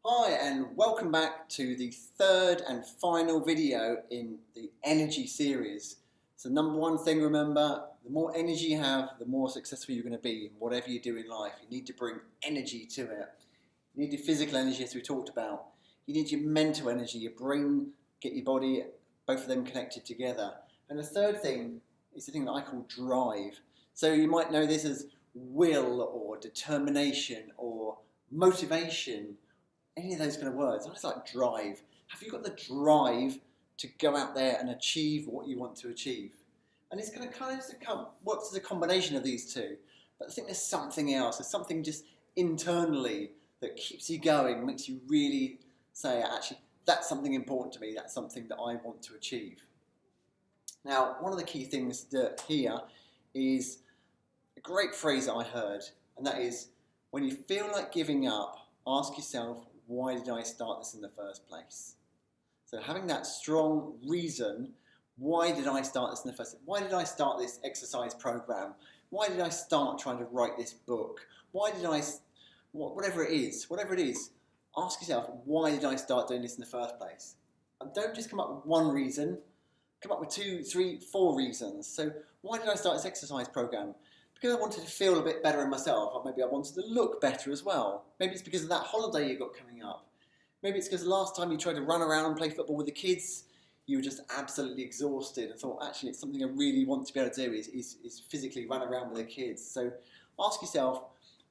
Hi and welcome back to the third and final video in the energy series. So number one thing, remember, the more energy you have, the more successful you're going to be in whatever you do in life. You need to bring energy to it. You need your physical energy, as we talked about. You need your mental energy, your brain, get your body, both of them connected together. And the third thing is the thing that I call drive. So you might know this as will or determination or motivation. Any of those kind of words. I just like drive. Have you got the drive to go out there and achieve what you want to achieve? And it's going to kind of works as a combination of these two. But I think there's something else. There's something just internally that keeps you going, makes you really say, actually, that's something important to me. That's something that I want to achieve. Now, one of the key things that here is a great phrase that I heard, and that is, when you feel like giving up, ask yourself, why did I start this in the first place? So having that strong reason, why did I start this in the first place? Why did I start this exercise program? Why did I start trying to write this book? Why did I, whatever it is, ask yourself, why did I start doing this in the first place? And don't just come up with one reason, come up with 2, 3, 4 reasons. So why did I start this exercise program? Because I wanted to feel a bit better in myself, or maybe I wanted to look better as well. Maybe it's because of that holiday you got coming up. Maybe it's because the last time you tried to run around and play football with the kids, you were just absolutely exhausted and thought, actually, it's something I really want to be able to do is physically run around with the kids. So ask yourself,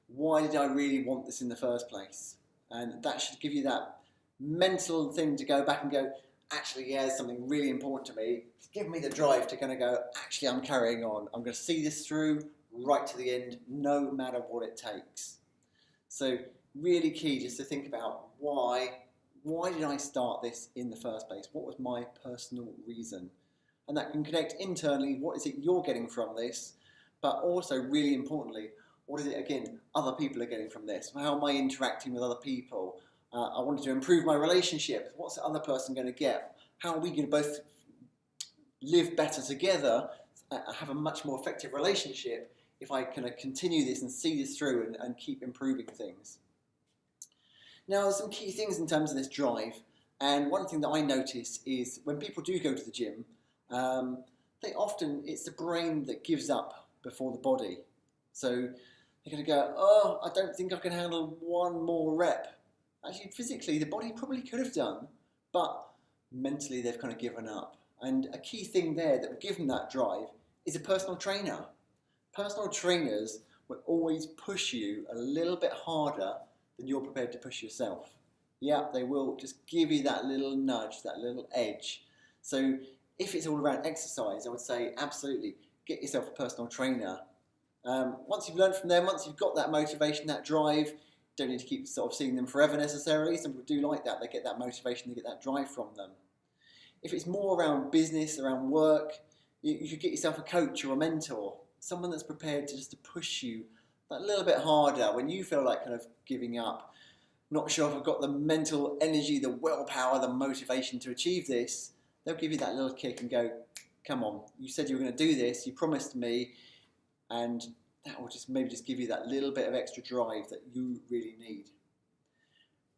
why did I really want this in the first place? And that should give you that mental thing to go back and go, actually, yeah, there's something really important to me. It's given me the drive to kind of go, actually, I'm carrying on. I'm going to see this through right to the end, no matter what it takes. So really key just to think about why did I start this in the first place? What was my personal reason? And that can connect internally, what is it you're getting from this? But also, really importantly, what is it, again, other people are getting from this? How am I interacting with other people? I wanted to improve my relationship. What's the other person going to get? How are we going to both live better together, have a much more effective relationship if I kind of continue this and see this through and keep improving things? Now, there's some key things in terms of this drive, and one thing that I notice is when people do go to the gym, it's the brain that gives up before the body. So they're going to go, oh, I don't think I can handle one more rep. Actually, physically, the body probably could have done, but mentally they've kind of given up. And a key thing there that will give them that drive is a personal trainer. Personal trainers will always push you a little bit harder than you're prepared to push yourself. Yeah, they will just give you that little nudge, that little edge. So if it's all around exercise, I would say absolutely get yourself a personal trainer. Once you've learned from them, once you've got that motivation, that drive, don't need to keep sort of seeing them forever necessarily. Some people do like that. They get that motivation, they get that drive from them. If it's more around business, around work, you should get yourself a coach or a mentor, someone that's prepared to just to push you that little bit harder when you feel like kind of giving up. Not sure if I've got the mental energy, the willpower, the motivation to achieve this. They'll give you that little kick and go, come on, you said you were going to do this, you promised me, and that will just maybe just give you that little bit of extra drive that you really need.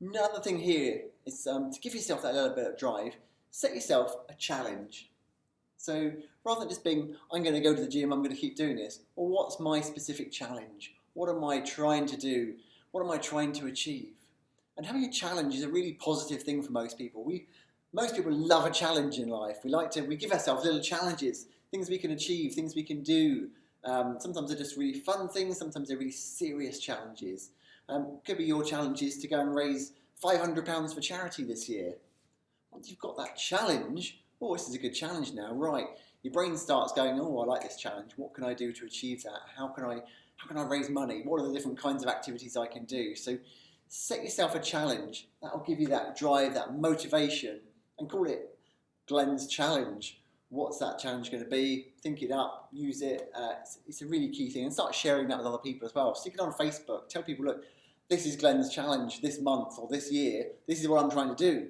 Another thing here is to give yourself that little bit of drive, set yourself a challenge. So rather than just being, I'm going to go to the gym, I'm going to keep doing this, or what's my specific challenge? What am I trying to do? What am I trying to achieve? And having a challenge is a really positive thing for most people. Most people love a challenge in life. We give ourselves little challenges, things we can achieve, things we can do. Sometimes they're just really fun things, sometimes they're really serious challenges. Could be your challenge is to go and raise £500 for charity this year. Once you've got that challenge, oh, this is a good challenge now, right? Your brain starts going, oh, I like this challenge. What can I do to achieve that? How can I raise money? What are the different kinds of activities I can do? So set yourself a challenge. That'll give you that drive, that motivation, and call it Glenn's challenge. What's that challenge going to be? Think it up, use it. It's a really key thing. And start sharing that with other people as well. Stick it on Facebook. Tell people, look, this is Glenn's challenge this month or this year. This is what I'm trying to do.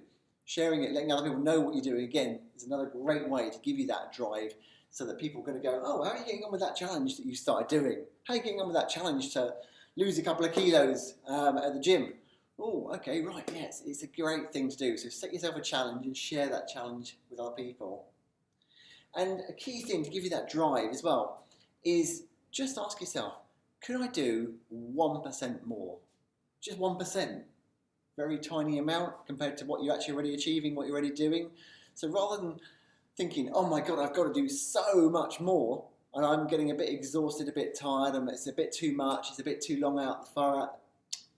Sharing it, letting other people know what you're doing, again, is another great way to give you that drive so that people are going to go, oh, how are you getting on with that challenge that you started doing? How are you getting on with that challenge to lose a couple of kilos at the gym? Oh, okay, right, yes, it's a great thing to do. So set yourself a challenge and share that challenge with other people. And a key thing to give you that drive as well is just ask yourself, could I do 1% more? Just 1%. Very tiny amount compared to what you're actually already achieving, what you're already doing. So rather than thinking, oh my God, I've got to do so much more, and I'm getting a bit exhausted, a bit tired, and it's a bit too much, it's a bit too long out, far out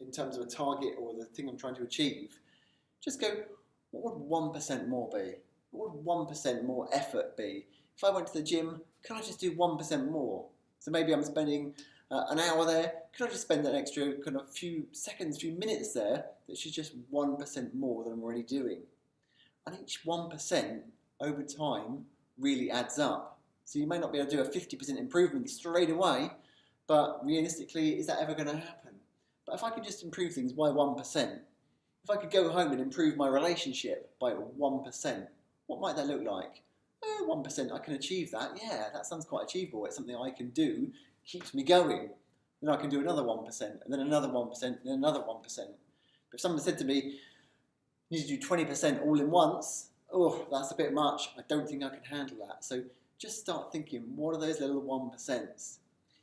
in terms of a target or the thing I'm trying to achieve, just go, what would 1% more be? What would 1% more effort be? If I went to the gym, could I just do 1% more? So maybe I'm spending an hour there, could I just spend an extra kind of few seconds, few minutes there, that's just 1% more than I'm already doing? And each 1% over time really adds up. So you may not be able to do a 50% improvement straight away, but realistically, is that ever going to happen? But if I could just improve things by 1%, if I could go home and improve my relationship by 1%, what might that look like? 1%, I can achieve that. Yeah, that sounds quite achievable. It's something I can do, keeps me going. Then I can do another 1%, and then another 1%, and then another 1%. But if someone said to me, you need to do 20% all in once, oh, that's a bit much. I don't think I can handle that. So just start thinking, what are those little 1%s?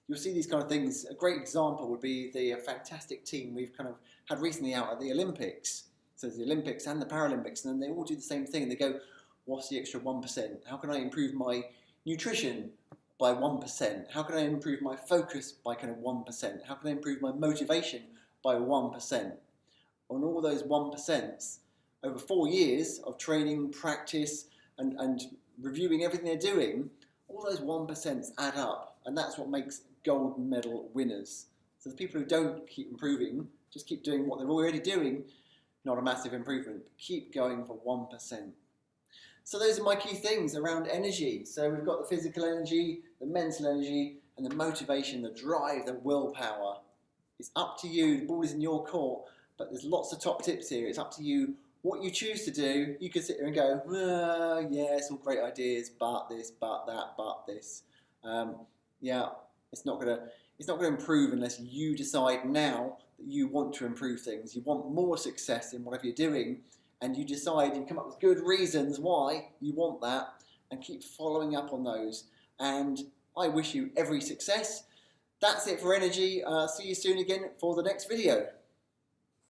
You'll see these kind of things. A great example would be the fantastic team we've kind of had recently out at the Olympics. So the Olympics and the Paralympics, and then they all do the same thing. They go, what's the extra 1%? How can I improve my nutrition by 1%? How can I improve my focus by kind of 1%? How can I improve my motivation by 1%? On all those 1%s, over 4 years of training, practice, and reviewing everything they're doing, all those 1%s add up, and that's what makes gold medal winners. So the people who don't keep improving, just keep doing what they're already doing, not a massive improvement, but keep going for 1%. So those are my key things around energy. So we've got the physical energy, the mental energy, and the motivation, the drive, the willpower. It's up to you, the ball is in your court, but there's lots of top tips here. It's up to you what you choose to do. You can sit there and go, yeah, it's all great ideas, but this, but that, but this. Yeah, it's not gonna improve unless you decide now that you want to improve things. You want more success in whatever you're doing, and you decide, you come up with good reasons why you want that, and keep following up on those. And I wish you every success. That's it for energy. See you soon again for the next video.